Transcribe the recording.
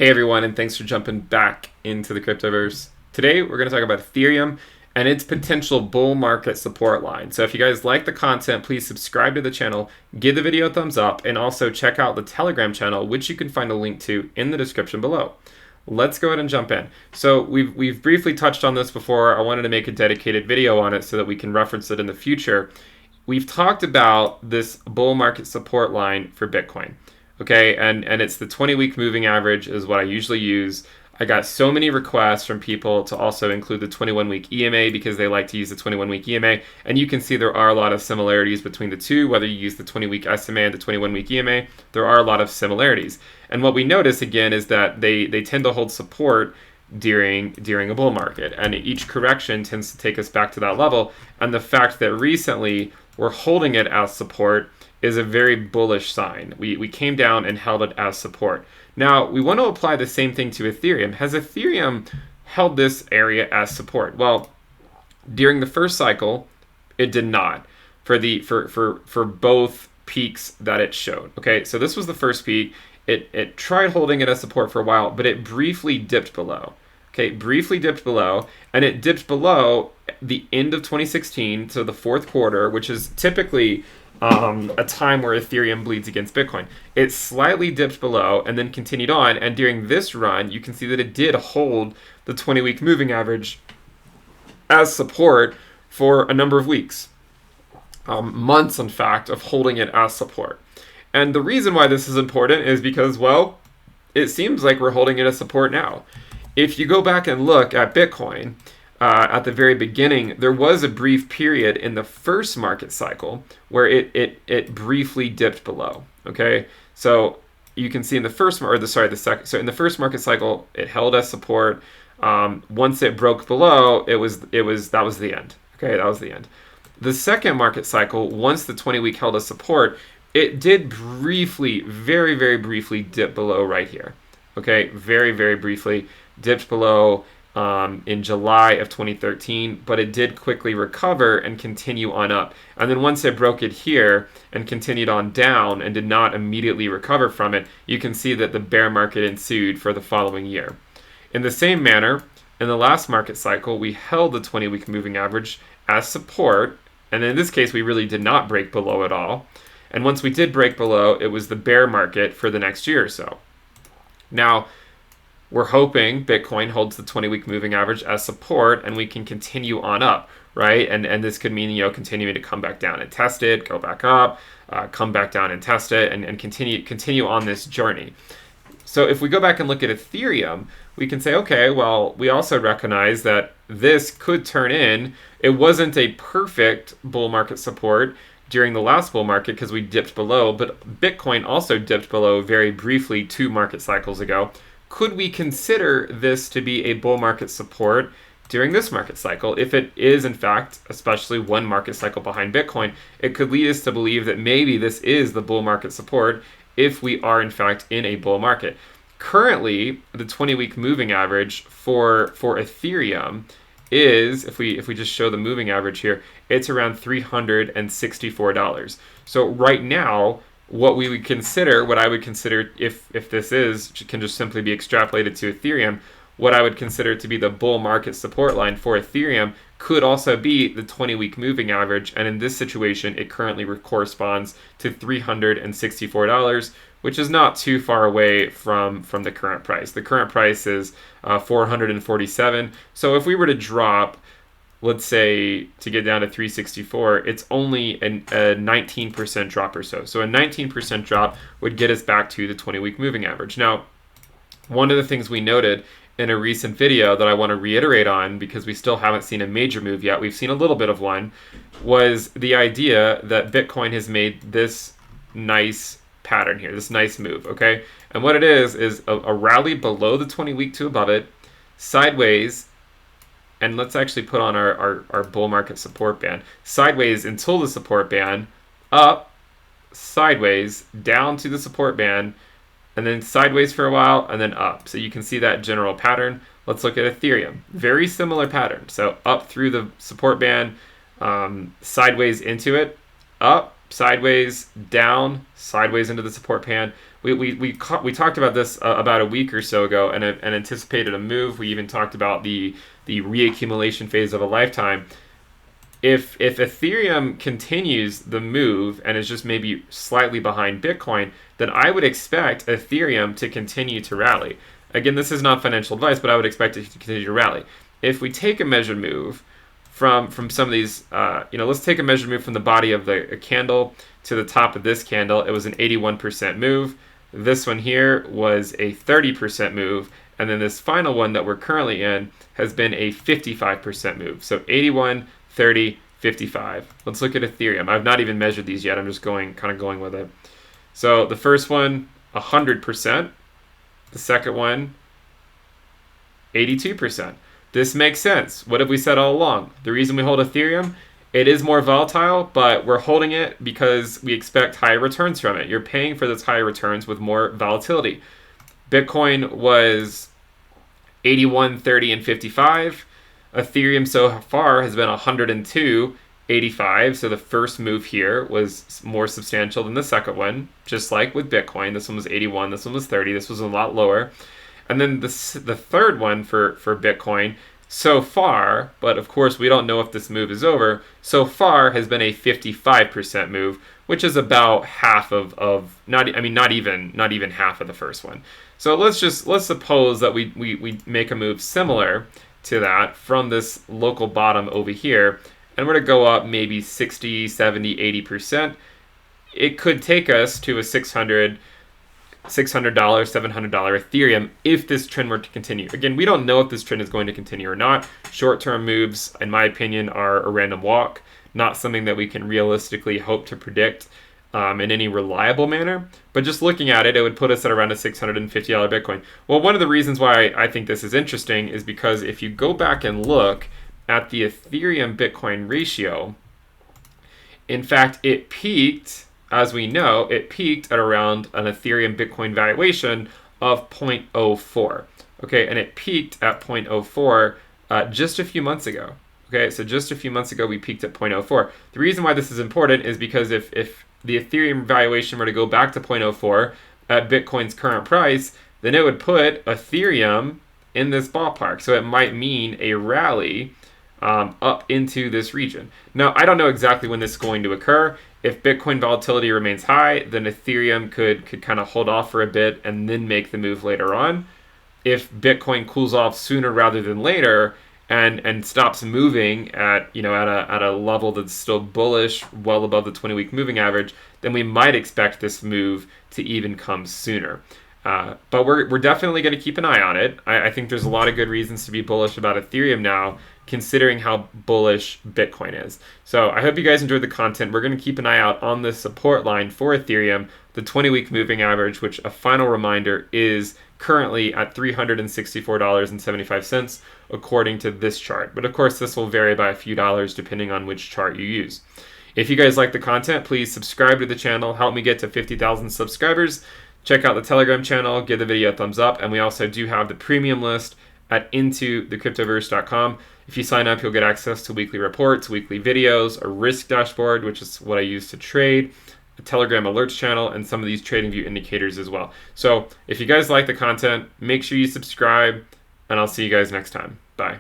Hey everyone, and thanks for jumping back into the cryptoverse. Today we're going to talk about Ethereum and its potential bull market support line. So if you guys like the content, please subscribe to the channel, give the video a thumbs up, and also check out the Telegram channel, which you can find a link to in the description below. Let's go ahead and jump in. So we've briefly touched on this before. I wanted to make a dedicated video on it so that we can reference it in the future. We've talked about this bull market support line for Bitcoin. Okay, and it's the 20-week moving average is what I usually use. I got so many requests from people to also include the 21-week EMA because they like to use the 21-week EMA. And you can see there are a lot of similarities between the two, whether you use the 20-week SMA and the 21-week EMA, there are a lot of similarities. And what we notice, again, is that they tend to hold support during a bull market. And each correction tends to take us back to that level. And the fact that recently we're holding it as support is a very bullish sign. We came down and held it as support. Now, we want to apply the same thing to Ethereum. Has Ethereum held this area as support? Well, during the first cycle, it did not for both peaks that it showed. Okay, so this was the first peak. It tried holding it as support for a while, but it briefly dipped below. Okay, briefly dipped below, and it dipped below the end of 2016, so the fourth quarter, which is typically a time where Ethereum bleeds against Bitcoin. It slightly dipped below and then continued on. And during this run, you can see that it did hold the 20-week moving average as support for a number of weeks. Months, in fact, of holding it as support. And the reason why this is important is because, well, it seems like we're holding it as support now. If you go back and look at Bitcoin, at the very beginning, there was a brief period in the first market cycle where it briefly dipped below. Okay, so you can see in the in the first market cycle, it held as support. Once it broke below, that was the end. Okay, that was the end. The second market cycle, once the 20-week held as support, it did briefly, very, very briefly dip below right here. Okay, very, very briefly dipped below in July of 2013, but it did quickly recover and continue on up. And then once it broke it here and continued on down and did not immediately recover from it, you can see that the bear market ensued for the following year. In the same manner, in the last market cycle, we held the 20-week moving average as support, and in this case, we really did not break below at all. And once we did break below, it was the bear market for the next year or so. Now, we're hoping Bitcoin holds the 20-week moving average as support and we can continue on up, right? And this could mean, continuing to come back down and test it, go back up, come back down and test it, and continue on this journey. So if we go back and look at Ethereum, we can say, okay, well, we also recognize that this could turn in. It wasn't a perfect bull market support during the last bull market because we dipped below, but Bitcoin also dipped below very briefly 2 market cycles ago. Could we consider this to be a bull market support during this market cycle? If it is, in fact, especially one market cycle behind Bitcoin, it could lead us to believe that maybe this is the bull market support if we are, in fact, in a bull market. Currently, the 20-week moving average for Ethereum is, if we just show the moving average here, it's around $364. So right now, what I would consider, if this can just simply be extrapolated to Ethereum, what I would consider to be the bull market support line for Ethereum could also be the 20-week moving average. And in this situation, it currently corresponds to $364, which is not too far away from the current price. The current price is $447. So if we were to drop, let's say, to get down to 364, it's only a 19% drop or so. So a 19% drop would get us back to the 20-week moving average. Now, one of the things we noted in a recent video that I want to reiterate on, because we still haven't seen a major move yet, we've seen a little bit of one, was the idea that Bitcoin has made this nice pattern here, this nice move, okay? And what it is a rally below the 20-week to above it, sideways, and let's actually put on our bull market support band. Sideways until the support band, up, sideways, down to the support band, and then sideways for a while, and then up. So you can see that general pattern. Let's look at Ethereum. Very similar pattern. So up through the support band, sideways into it, up, sideways, down, sideways into the support band, We talked about this about a week or so ago, and anticipated a move. We even talked about the reaccumulation phase of a lifetime. If Ethereum continues the move and is just maybe slightly behind Bitcoin, then I would expect Ethereum to continue to rally. Again, this is not financial advice, but I would expect it to continue to rally. If we take a measured move from some of these, let's take a measured move from the body of the candle to the top of this candle. It was an 81% move. This one here was a 30% move. And then this final one that we're currently in has been a 55% move. So 81, 30, 55. Let's look at Ethereum. I've not even measured these yet. I'm just going with it. So the first one, 100%. The second one, 82%. This makes sense. What have we said all along? The reason we hold Ethereum, it is more volatile, but we're holding it because we expect higher returns from it. You're paying for those higher returns with more volatility. Bitcoin was 81, 30, and 55. Ethereum so far has been 102, 85. So the first move here was more substantial than the second one, just like with Bitcoin. This one was 81, this one was 30, this was a lot lower. And then the third one for Bitcoin so far, but of course we don't know if this move is over, so far has been a 55% move, which is about half of not even half of the first one. So let's suppose that we make a move similar to that from this local bottom over here, and we're to go up maybe 60, 70, 80%. It could take us to a $600, $700 Ethereum if this trend were to continue. Again, we don't know if this trend is going to continue or not. Short-term moves, in my opinion, are a random walk, not something that we can realistically hope to predict in any reliable manner. But just looking at it, it would put us at around a $650 Bitcoin. Well, one of the reasons why I think this is interesting is because if you go back and look at the Ethereum Bitcoin ratio, in fact, it peaked, as we know, it peaked at around an Ethereum Bitcoin valuation of 0.04. Okay, and it peaked at 0.04 just a few months ago. Okay, so just a few months ago, we peaked at 0.04. The reason why this is important is because if the Ethereum valuation were to go back to 0.04 at Bitcoin's current price, then it would put Ethereum in this ballpark. So it might mean a rally up into this region. Now, I don't know exactly when this is going to occur. If Bitcoin volatility remains high, then Ethereum could kind of hold off for a bit and then make the move later on. If Bitcoin cools off sooner rather than later and stops moving at a level that's still bullish, well above the 20-week moving average, then we might expect this move to even come sooner. But we're definitely going to keep an eye on it. I think there's a lot of good reasons to be bullish about Ethereum now, considering how bullish Bitcoin is. So I hope you guys enjoyed the content. We're going to keep an eye out on the support line for Ethereum, the 20-week moving average, which a final reminder is currently at $364.75 according to this chart. But of course, this will vary by a few dollars depending on which chart you use. If you guys like the content, please subscribe to the channel. Help me get to 50,000 subscribers. Check out the Telegram channel, give the video a thumbs up, and we also do have the premium list at intothecryptoverse.com. If you sign up, you'll get access to weekly reports, weekly videos, a risk dashboard, which is what I use to trade, a Telegram alerts channel, and some of these trading view indicators as well. So if you guys like the content, make sure you subscribe, and I'll see you guys next time. Bye.